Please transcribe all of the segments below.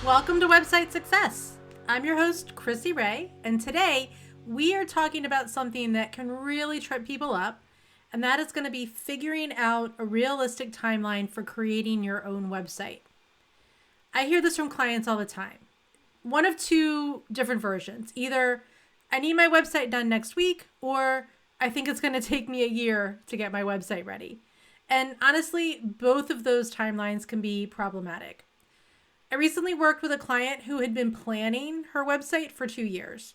Welcome to Website Success. I'm your host, Chrissy Ray, and today we are talking about something that can really trip people up, and that is going to be figuring out a realistic timeline for creating your own website. I hear this from clients all the time. One of two different versions. Either I need my website done next week, or I think it's going to take me a year to get my website ready. And honestly, both of those timelines can be problematic. I recently worked with a client who had been planning her website for 2 years.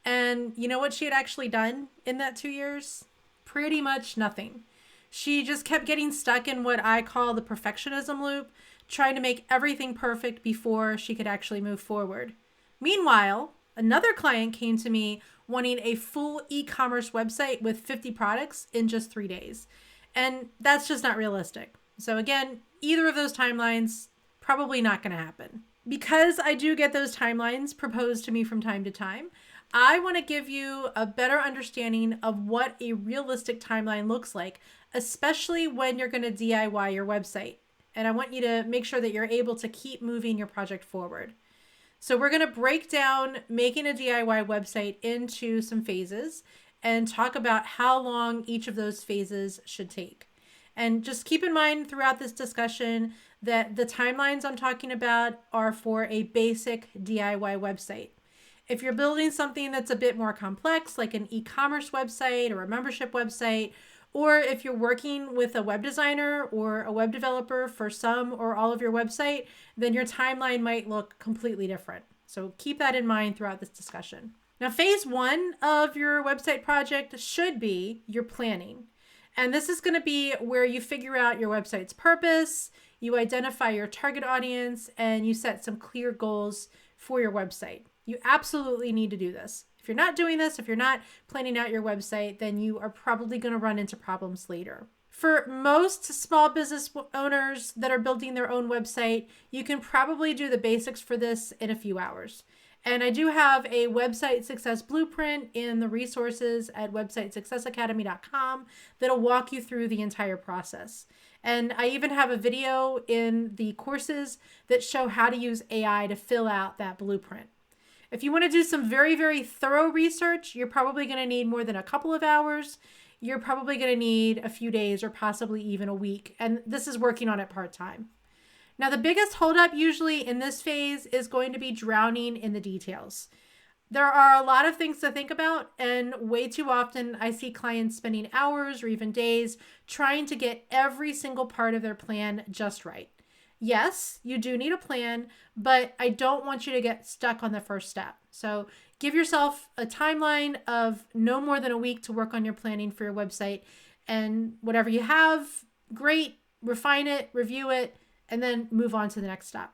And you know what she had actually done in that 2 years? Pretty much nothing. She just kept getting stuck in what I call the perfectionism loop, trying to make everything perfect before she could actually move forward. Meanwhile, another client came to me wanting a full e-commerce website with 50 products in just 3 days. And that's just not realistic. So again, either of those timelines, probably not going to happen. Because I do get those timelines proposed to me from time to time, I want to give you a better understanding of what a realistic timeline looks like, especially when you're going to DIY your website. And I want you to make sure that you're able to keep moving your project forward. So we're going to break down making a DIY website into some phases and talk about how long each of those phases should take. And just keep in mind throughout this discussion that the timelines I'm talking about are for a basic DIY website. If you're building something that's a bit more complex, like an e-commerce website or a membership website, or if you're working with a web designer or a web developer for some or all of your website, then your timeline might look completely different. So keep that in mind throughout this discussion. Now, phase one of your website project should be your planning. And this is going to be where you figure out your website's purpose, you identify your target audience, and you set some clear goals for your website. You absolutely need to do this. If you're not doing this, if you're not planning out your website, then you are probably going to run into problems later. For most small business owners that are building their own website, you can probably do the basics for this in a few hours. And I do have a website success blueprint in the resources at websitesuccessacademy.com that'll walk you through the entire process. And I even have a video in the courses that show how to use AI to fill out that blueprint. If you want to do some very, very thorough research, you're probably going to need more than a couple of hours. You're probably going to need a few days or possibly even a week. And this is working on it part-time. Now, the biggest holdup usually in this phase is going to be drowning in the details. There are a lot of things to think about, and way too often I see clients spending hours or even days trying to get every single part of their plan just right. Yes, you do need a plan, but I don't want you to get stuck on the first step. So give yourself a timeline of no more than a week to work on your planning for your website, and whatever you have, great, refine it, review it, and then move on to the next step.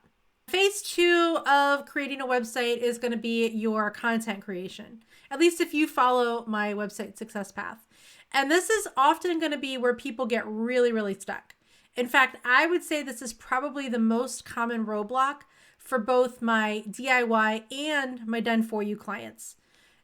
Phase two of creating a website is going to be your content creation, at least if you follow my website success path. And this is often going to be where people get really, really stuck. In fact, I would say this is probably the most common roadblock for both my DIY and my done for you clients.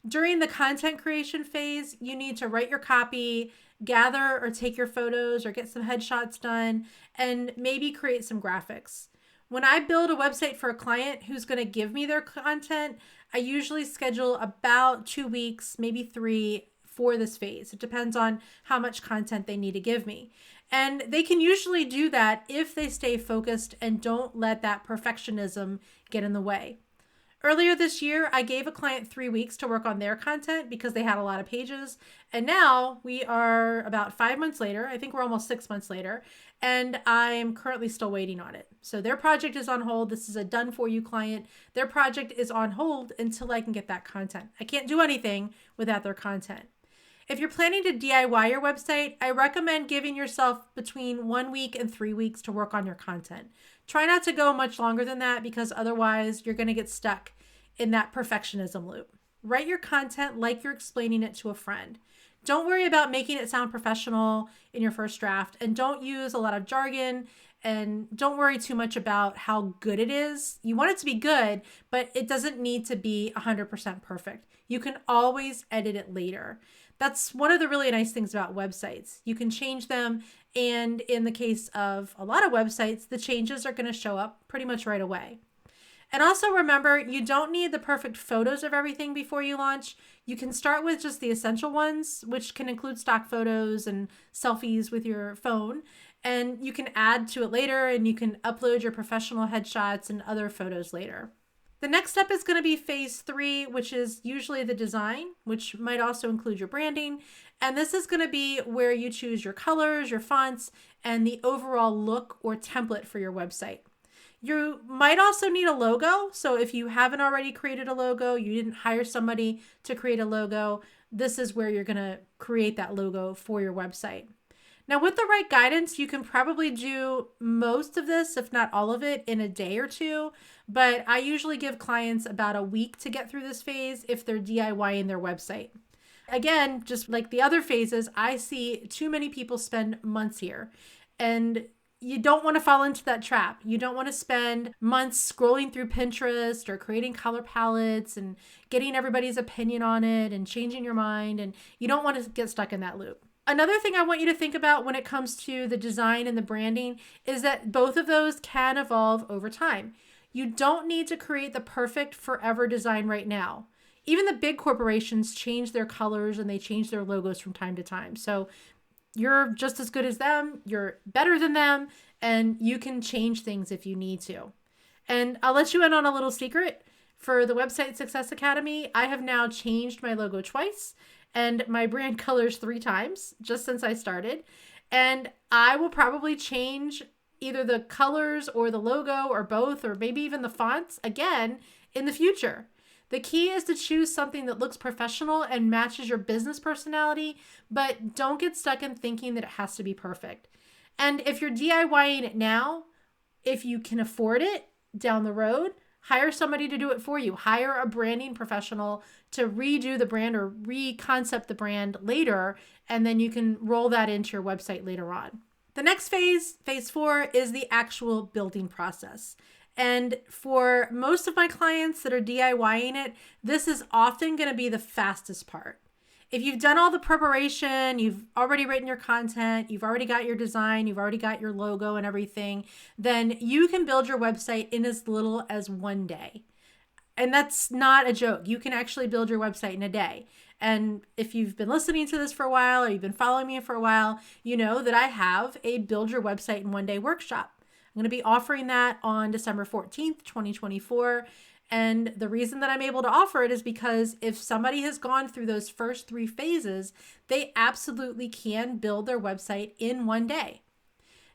During the content creation phase, you need to write your copy, gather or take your photos or get some headshots done, and maybe create some graphics. When I build a website for a client who's going to give me their content, I usually schedule about 2 weeks, maybe 3 for this phase. It depends on how much content they need to give me. And they can usually do that if they stay focused and don't let that perfectionism get in the way. Earlier this year, I gave a client 3 weeks to work on their content because they had a lot of pages. And now we are about 5 months later. I think we're almost 6 months later. And I'm currently still waiting on it. So their project is on hold. This is a done for you client. Their project is on hold until I can get that content. I can't do anything without their content. If you're planning to DIY your website, I recommend giving yourself between 1 week and 3 weeks to work on your content. Try not to go much longer than that because otherwise you're going to get stuck in that perfectionism loop. Write your content like you're explaining it to a friend. Don't worry about making it sound professional in your first draft, and don't use a lot of jargon, and don't worry too much about how good it is. You want it to be good, but it doesn't need to be 100% perfect. You can always edit it later. That's one of the really nice things about websites. You can change them, and in the case of a lot of websites, the changes are going to show up pretty much right away. And also remember, you don't need the perfect photos of everything before you launch. You can start with just the essential ones, which can include stock photos and selfies with your phone. And you can add to it later, and you can upload your professional headshots and other photos later. The next step is going to be phase 3, which is usually the design, which might also include your branding. And this is going to be where you choose your colors, your fonts, and the overall look or template for your website. You might also need a logo. So if you haven't already created a logo, you didn't hire somebody to create a logo, this is where you're going to create that logo for your website. Now, with the right guidance, you can probably do most of this, if not all of it, in a day or two. But I usually give clients about a week to get through this phase if they're DIYing their website. Again, just like the other phases, I see too many people spend months here. And you don't want to fall into that trap. You don't want to spend months scrolling through Pinterest or creating color palettes and getting everybody's opinion on it and changing your mind. And you don't want to get stuck in that loop. Another thing I want you to think about when it comes to the design and the branding is that both of those can evolve over time. You don't need to create the perfect forever design right now. Even the big corporations change their colors and they change their logos from time to time. So you're just as good as them, you're better than them, and you can change things if you need to. And I'll let you in on a little secret. For the Website Success Academy, I have now changed my logo twice and my brand colors 3 times just since I started. And I will probably change either the colors or the logo or both, or maybe even the fonts again in the future. The key is to choose something that looks professional and matches your business personality, but don't get stuck in thinking that it has to be perfect. And if you're DIYing it now, if you can afford it down the road, hire somebody to do it for you. Hire a branding professional to redo the brand or reconcept the brand later, and then you can roll that into your website later on. The next phase, phase 4, is the actual building process. And for most of my clients that are DIYing it, this is often going to be the fastest part. If you've done all the preparation, you've already written your content, you've already got your design, you've already got your logo and everything, then you can build your website in as little as 1 day. And that's not a joke. You can actually build your website in a day. And if you've been listening to this for a while or you've been following me for a while, you know that I have a Build Your Website in 1 Day workshop. I'm going to be offering that on December 14th, 2024. And the reason that I'm able to offer it is because if somebody has gone through those first 3 phases, they absolutely can build their website in 1 day.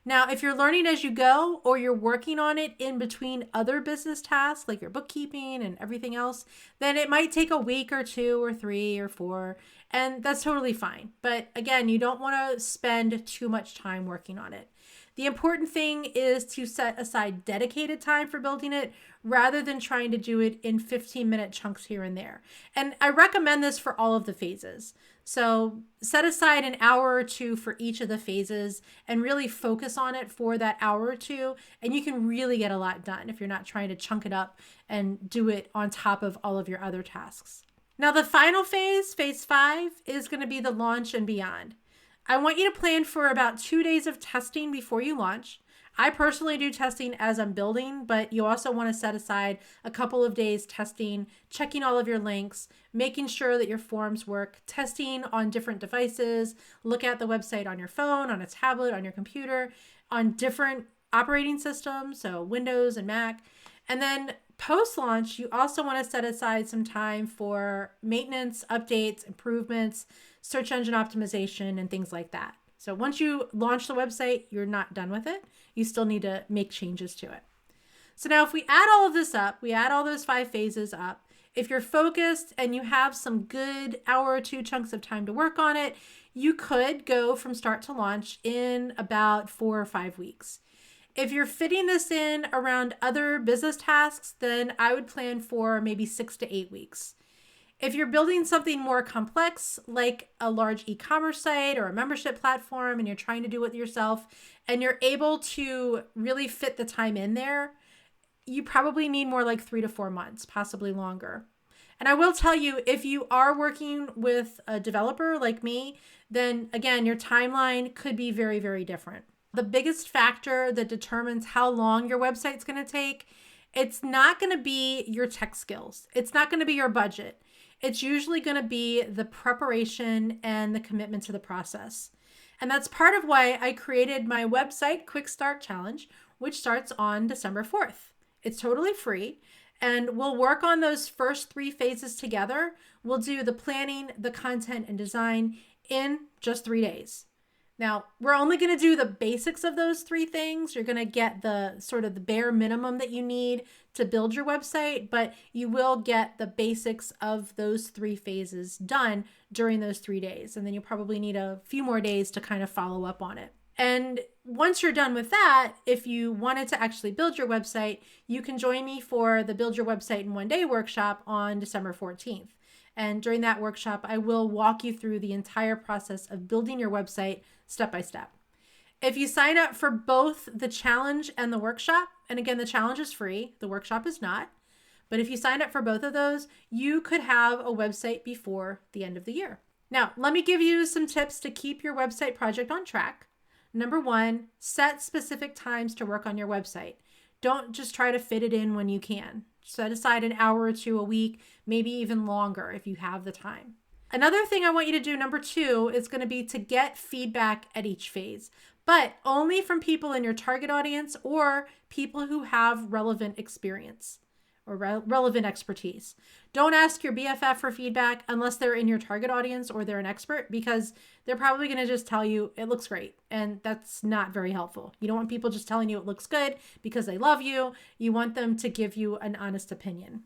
Now, if you're learning as you go or you're working on it in between other business tasks like your bookkeeping and everything else, then it might take a week or 2 or 3 or 4, and that's totally fine. But again, you don't want to spend too much time working on it. The important thing is to set aside dedicated time for building it rather than trying to do it in 15-minute chunks here and there. And I recommend this for all of the phases. So set aside an hour or 2 for each of the phases and really focus on it for that hour or 2. And you can really get a lot done if you're not trying to chunk it up and do it on top of all of your other tasks. Now, the final phase, phase 5, is going to be the launch and beyond. I want you to plan for about 2 days of testing before you launch. I personally do testing as I'm building, but you also want to set aside a couple of days testing, checking all of your links, making sure that your forms work, testing on different devices, look at the website on your phone, on a tablet, on your computer, on different operating systems, so Windows and Mac. And then post-launch, you also want to set aside some time for maintenance, updates, improvements, search engine optimization, and things like that. So once you launch the website, you're not done with it. You still need to make changes to it. So now if we add all of this up, we add all those 5 phases up, if you're focused and you have some good hour or 2 chunks of time to work on it, you could go from start to launch in about 4 or 5 weeks. If you're fitting this in around other business tasks, then I would plan for maybe 6 to 8 weeks. If you're building something more complex, like a large e-commerce site or a membership platform, and you're trying to do it yourself, and you're able to really fit the time in there, you probably need more like 3 to 4 months, possibly longer. And I will tell you, if you are working with a developer like me, then again, your timeline could be very, very different. The biggest factor that determines how long your website's going to take It's not going to be your tech skills. It's not going to be your budget. It's usually going to be the preparation and the commitment to the process. And that's part of why I created my website Quick Start Challenge, which starts on December 4th. It's totally free, and we'll work on those first 3 phases together. We'll do the planning, the content, and design in just 3 days. Now, we're only going to do the basics of those 3 things. You're going to get the sort of the bare minimum that you need to build your website, but you will get the basics of those 3 phases done during those 3 days. And then you'll probably need a few more days to kind of follow up on it. And once you're done with that, if you wanted to actually build your website, you can join me for the Build Your Website in One Day workshop on December 14th. And during that workshop, I will walk you through the entire process of building your website step by step. If you sign up for both the challenge and the workshop, and again, the challenge is free, the workshop is not, but if you sign up for both of those, you could have a website before the end of the year. Now, let me give you some tips to keep your website project on track. Number 1, set specific times to work on your website. Don't just try to fit it in when you can. Set aside an hour or 2 a week, maybe even longer if you have the time. Another thing I want you to do, number 2, is going to be to get feedback at each phase, but only from people in your target audience or people who have relevant experience or relevant expertise. Don't ask your BFF for feedback unless they're in your target audience or they're an expert, because they're probably going to just tell you it looks great. And that's not very helpful. You don't want people just telling you it looks good because they love you. You want them to give you an honest opinion.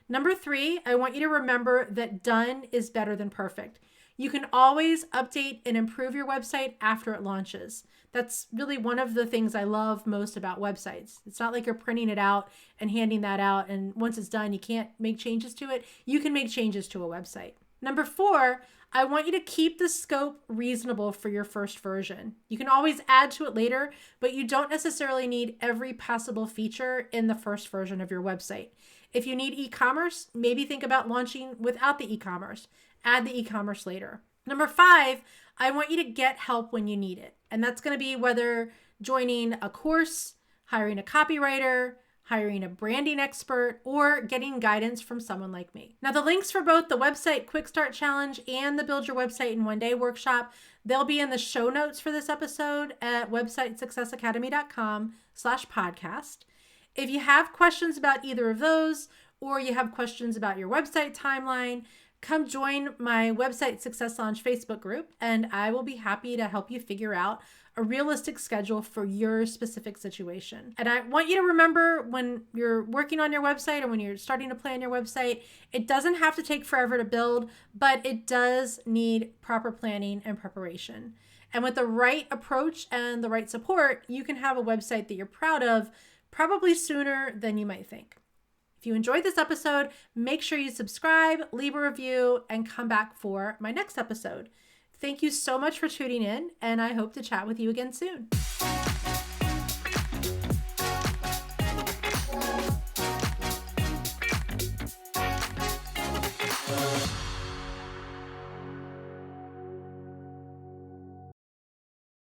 Number 3, I want you to remember that done is better than perfect. You can always update and improve your website after it launches. That's really one of the things I love most about websites. It's not like you're printing it out and handing that out, and once it's done, you can't make changes to it. You can make changes to a website. Number 4, I want you to keep the scope reasonable for your first version. You can always add to it later, but you don't necessarily need every possible feature in the first version of your website. If you need e-commerce, maybe think about launching without the e-commerce. Add the e-commerce later. Number 5, I want you to get help when you need it. And that's going to be whether joining a course, hiring a copywriter, hiring a branding expert, or getting guidance from someone like me. Now, the links for both the website Quick Start Challenge and the Build Your Website in One Day workshop, they'll be in the show notes for this episode at websitesuccessacademy.com/podcast. If you have questions about either of those, or you have questions about your website timeline, come join my Website Success Launch Facebook group, and I will be happy to help you figure out a realistic schedule for your specific situation. And I want you to remember, when you're working on your website or when you're starting to plan your website, it doesn't have to take forever to build, but it does need proper planning and preparation. And with the right approach and the right support, you can have a website that you're proud of probably sooner than you might think. If you enjoyed this episode, make sure you subscribe, leave a review, and come back for my next episode. Thank you so much for tuning in, and I hope to chat with you again soon.